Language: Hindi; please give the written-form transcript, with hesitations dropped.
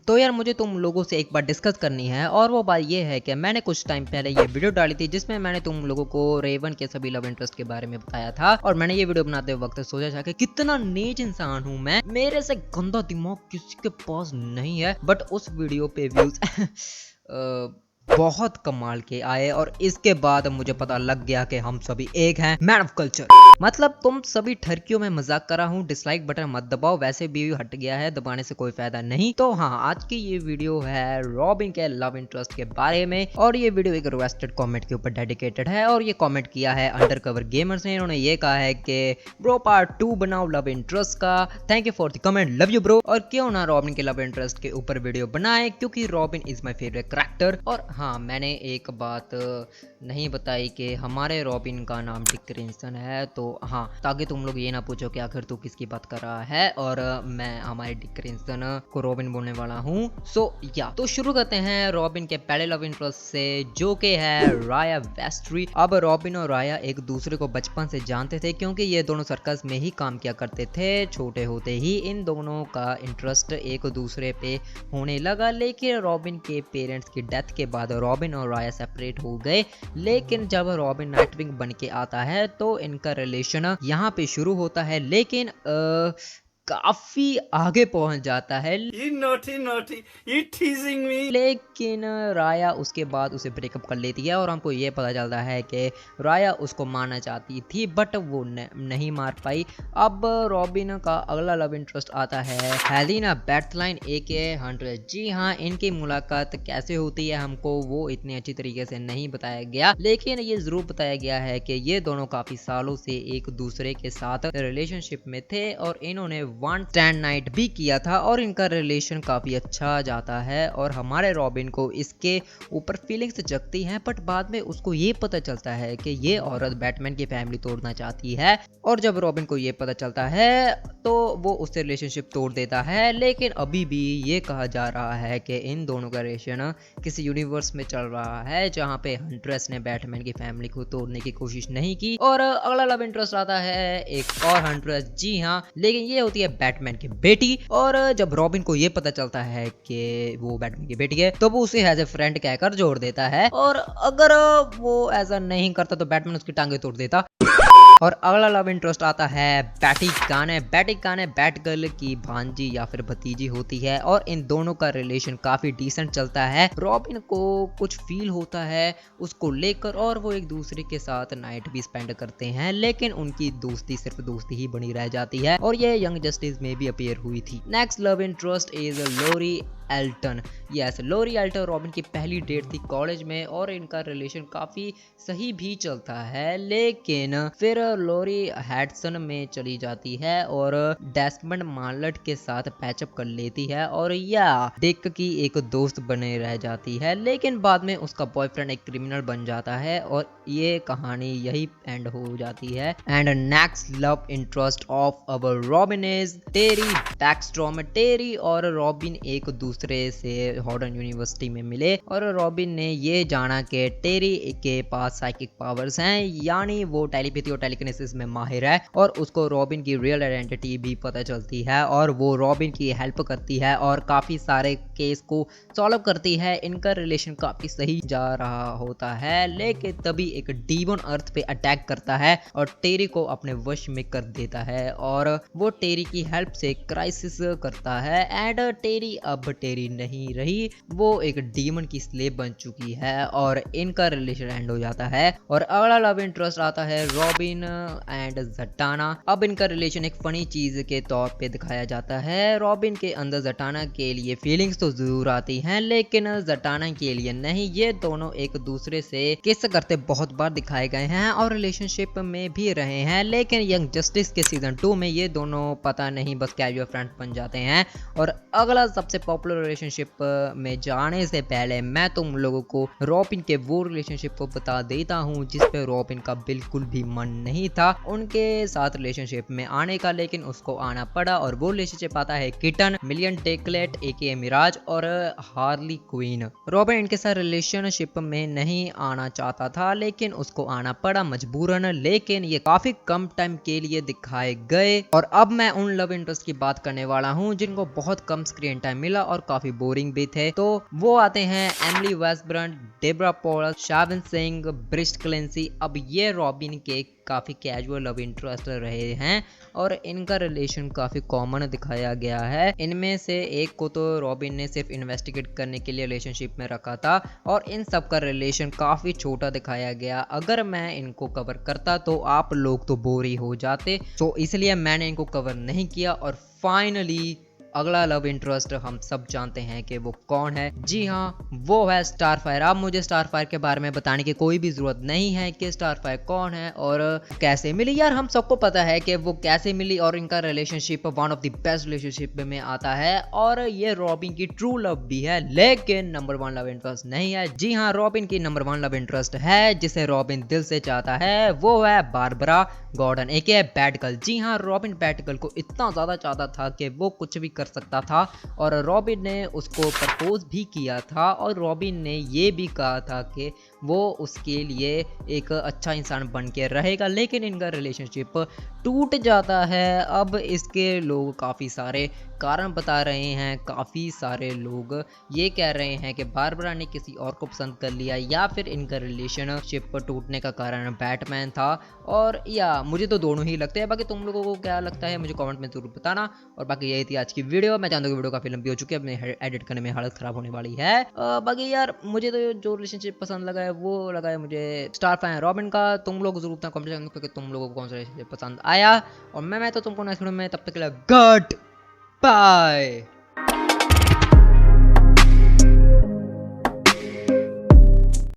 तो यार मुझे तुम लोगों से एक बात डिस्कस करनी है, और वो बात ये है कि मैंने कुछ टाइम पहले ये वीडियो डाली थी जिसमें मैंने तुम लोगों को रेवन के सभी लव इंटरेस्ट के बारे में बताया था। और मैंने ये वीडियो बनाते वक्त सोचा था कि कितना नीच इंसान हूँ मैं, मेरे से गंदा दिमाग किसी के पास नहीं है। बट उस वीडियो पे व्यूज बहुत कमाल के आए, और इसके बाद मुझे पता लग गया कि हम सभी एक हैं, मैन ऑफ कल्चर। मतलब तुम सभी ठरकियों में मजाक कर रहा हूँ, डिसलाइक बटन मत दबाओ, वैसे भी हट गया है, दबाने से कोई फायदा नहीं। तो हाँ, आज की ये वीडियो है रॉबिन के लव इंटरेस्ट के बारे में, और ये वीडियो एक रिक्वेस्टेड कमेंट के ऊपर डेडिकेटेड है। और ये कमेंट किया है अंडरकवर गेमर्स ने। इन्होंने ये कहा है कि ब्रो पार्ट 2 बनाओ लव इंटरेस्ट का, thank you for the comment, love you bro. और क्यों ना रॉबिन के लव इंटरेस्ट के ऊपर वीडियो बनाए, क्योंकि robin is my favourite character. और हाँ, मैंने एक बात नहीं बताई कि हमारे रॉबिन का नाम डिक ग्रेयसन है। तो हाँ, ताकि तुम लोग ये ना पूछो कि आखिर तू किसकी बात कर रहा है, और मैं हमारे डिक ग्रेयसन को रॉबिन बोलने वाला हूँ। तो शुरू करते हैं रॉबिन के पहले लव इंटरेस्ट से, जो कि है राया वेस्ट्री। अब रॉबिन और राया एक दूसरे को बचपन से जानते थे, क्योंकि ये दोनों सर्कस में ही काम किया करते थे। छोटे होते ही इन दोनों का इंटरेस्ट एक दूसरे पे होने लगा, लेकिन रॉबिन के पेरेंट्स की डेथ के बाद रॉबिन और राया सेपरेट हो गए। लेकिन जब रॉबिन नाइटविंग बन के आता है तो इनका रिलेशन यहाँ पे शुरू होता है, लेकिन काफी आगे पहुंच जाता है। लेकिन राया उसके बाद उसे ब्रेकअप कर लेती है, और हमको ये पता चलता है कि राया उसको मारना चाहती थी, बट वो नहीं मार पाई। अब रॉबिन का अगला लव इंटरेस्ट आता है हेलिना बैटलाइन एके हंड्रेड। जी हाँ, इनकी मुलाकात कैसे होती है हमको वो इतनी अच्छी तरीके से नहीं बताया गया, लेकिन ये जरूर बताया गया है कि ये दोनों काफी सालों से एक दूसरे के साथ रिलेशनशिप में थे, और इन्होंने वन स्टैंड नाइट भी किया था, और इनका रिलेशन काफी अच्छा जाता है। और हमारे रॉबिन को इसके ऊपर फीलिंग्स जगती हैं, बट बाद में उसको ये पता चलता है कि ये औरत बैटमैन की फैमिली तोड़ना चाहती है। और जब रॉबिन को ये पता चलता है तो वो उससे रिलेशनशिप तोड़ देता है। लेकिन अभी भी ये कहा जा रहा है कि इन दोनों का रिलेशन किसी यूनिवर्स में चल रहा है जहाँ पे हंट्रेस ने बैटमैन की फैमिली को तोड़ने की कोशिश नहीं की। और अगला लव इंटरेस्ट आता है एक और हंट्रेस, जी हाँ, लेकिन ये होती है बैटमैन की बेटी। और जब रॉबिन को ये पता चलता है कि वो बैटमैन की बेटी है तो वो उसे एज ए फ्रेंड कहकर जोड़ देता है, और अगर वो ऐसा नहीं करता तो बैटमैन उसकी टांगे तोड़ देता। और अगला लव इंटरेस्ट आता है बैटी काने। बैटी काने बैटगर्ल की भांजी या फिर भतीजी होती है, और इन दोनों का रिलेशन काफी डिसेंट चलता है। रॉबिन को कुछ फील होता है उसको लेकर, और वो एक दूसरे के साथ नाइट भी स्पेंड करते हैं, लेकिन उनकी दोस्ती सिर्फ दोस्ती ही बनी रह जाती है, और ये यंग जस्टिस में भी अपीयर हुई थी। Next love interest is Lori Alton. Yes, Lori Alton Robin की पहली डेट थी कॉलेज में, और इनका रिलेशन काफी सही भी चलता है। लेकिन फिर लोरी हैडसन में चली जाती है और डेस्मंड मार्लेट के साथ पैचअप कर लेती है, और या डिक की एक दोस्त बने रह जाती है। लेकिन बाद में उसका बॉयफ्रेंड एक क्रिमिनल बन जाता है, और ये कहानी यही एंड हो जाती है। And next love interest of our Robin is Terry Backstrom. Terry और रॉबिन एक दूसरे से हॉर्डन यूनिवर्सिटी में मिले, और रॉबिन ने ये जाना कि टेरी के पास साइकिक पावर्स हैं, यानी वो टेलीपैथी और टेलीकिनेसिस में माहिर है, और उसको रॉबिन की रियल आइडेंटिटी भी पता चलती है, और वो रॉबिन की हेल्प करती है और काफी सारे केस को सॉल्व करती है। इनका रिलेशन काफी सही जा रहा होता है, लेकिन तभी एक डीमन अर्थ पे अटैक करता है और टेरी को अपने वश में कर देता है, और वो टेरी की हेल्प से क्राइसिस करता है। एंड टेरी अब टेरी नहीं रही, वो एक डीमन की स्लेव बन चुकी है, और इनका रिलेशन एंड हो जाता है। और अगला लव इंटरेस्ट आता है रॉबिन एंड जटाना। अब इनका रिलेशन एक फनी चीज के तौर पे दिखाया जाता है। रॉबिन के अंदर जटाना के लिए फीलिंग्स तो जरूर आती हैं, लेकिन जटाना के लिए नहीं। ये दोनों एक दूसरे से किस करते बहुत बार दिखाए गए हैं, और रिलेशनशिप में भी रहे हैं, लेकिन यंग जस्टिस के सीजन 2 में ये दोनों पता नहीं बस कैजुअल फ्रेंड्स बन जाते हैं। और अगला सबसे पॉपुलर रिलेशनशिप में जाने से पहले मैं तुम लोगों को रॉबिन के वो रिलेशनशिप को बता देता हूँ जिसपे रॉबिन का बिल्कुल भी मन नहीं था उनके साथ रिलेशनशिप में आने का, लेकिन उसको आना पड़ा। और वो रिलेशनशिप आता है किटन, मिलियन टेकलेट एके मिराज और हार्ली क्वीन। रॉबिन इनके साथ रिलेशनशिप में नहीं आना चाहता था, लेकिन उसको आना पड़ा मजबूरन, लेकिन ये काफी कम टाइम के लिए दिखाए गए। और अब मैं उन लव इंटरेस्ट की बात करने वाला हूँ जिनको बहुत कम स्क्रीन टाइम मिला और और काफी बोरिंग भी थे। तो वो आते हैं Emily Westbrunt, Debra Paul, Shavin Singh, ब्रिस्ट क्लेंसी। अब ये रॉबिन के काफ़ी कैजुअल लव इंटरेस्ट रहे हैं और इनका रिलेशन काफ़ी कॉमन दिखाया गया है। इनमें से एक को तो रॉबिन ने सिर्फ इन्वेस्टिगेट करने के लिए रिलेशनशिप में रखा था और इन सब का रिलेशन काफ़ी छोटा दिखाया गया। अगर मैं इनको कवर करता तो आप लोग तो बोर ही हो जाते, तो इसलिए मैंने इनको कवर नहीं किया। और फाइनली अगला लव इंटरेस्ट हम सब जानते हैं कि वो कौन है। जी हाँ, वो है स्टारफायर। अब मुझे स्टारफायर के बारे में बताने की कोई भी जरूरत नहीं है कि स्टारफायर कौन है और कैसे मिली। यार हम सबको पता है कि वो कैसे मिली और इनका relationship one of the best relationship में आता है और ये रॉबिन की ट्रू लव भी है, लेकिन नंबर वन लव इंटरेस्ट नहीं है। जी हाँ, रॉबिन की नंबर वन लव इंटरेस्ट है जिसे रॉबिन दिल से चाहता है, वो है बारबरा गॉर्डन एके बैटगर्ल। जी हाँ, रॉबिन बैटगर्ल को इतना ज्यादा चाहता था कि वो कुछ भी कर सकता था और रॉबिन ने उसको प्रपोज भी किया था और रॉबिन ने ये भी कहा था कि वो उसके लिए एक अच्छा इंसान बन के रहेगा, लेकिन इनका रिलेशनशिप टूट जाता है। अब इसके लोग काफ़ी सारे कारण बता रहे हैं, काफ़ी सारे लोग ये कह रहे हैं कि बारबरा ने किसी और को पसंद कर लिया या फिर इनका रिलेशनशिप टूटने का कारण बैटमैन था। और या मुझे तो दोनों ही लगते हैं, बाकी तुम लोगों को क्या लगता है मुझे कमेंट में जरूर बताना। और बाकी यही थी आज की वीडियो। मैं जानता हूँ कि वीडियो काफी लंबी हो चुकी है, अपने एडिट करने में हालत खराब होने वाली है। बाकी यार मुझे तो जो रिलेशनशिप पसंद लगा है वो लगा है मुझे स्टार फैन रॉबिन का। तुम लोग जरूर कमेंट सेक्शन में तुम लोगों को कौन सा रिलेशनशिप पसंद आया। और मैं तो तुमको नेक्स्ट वीडियो में, तब तक के लिए गुड बाय।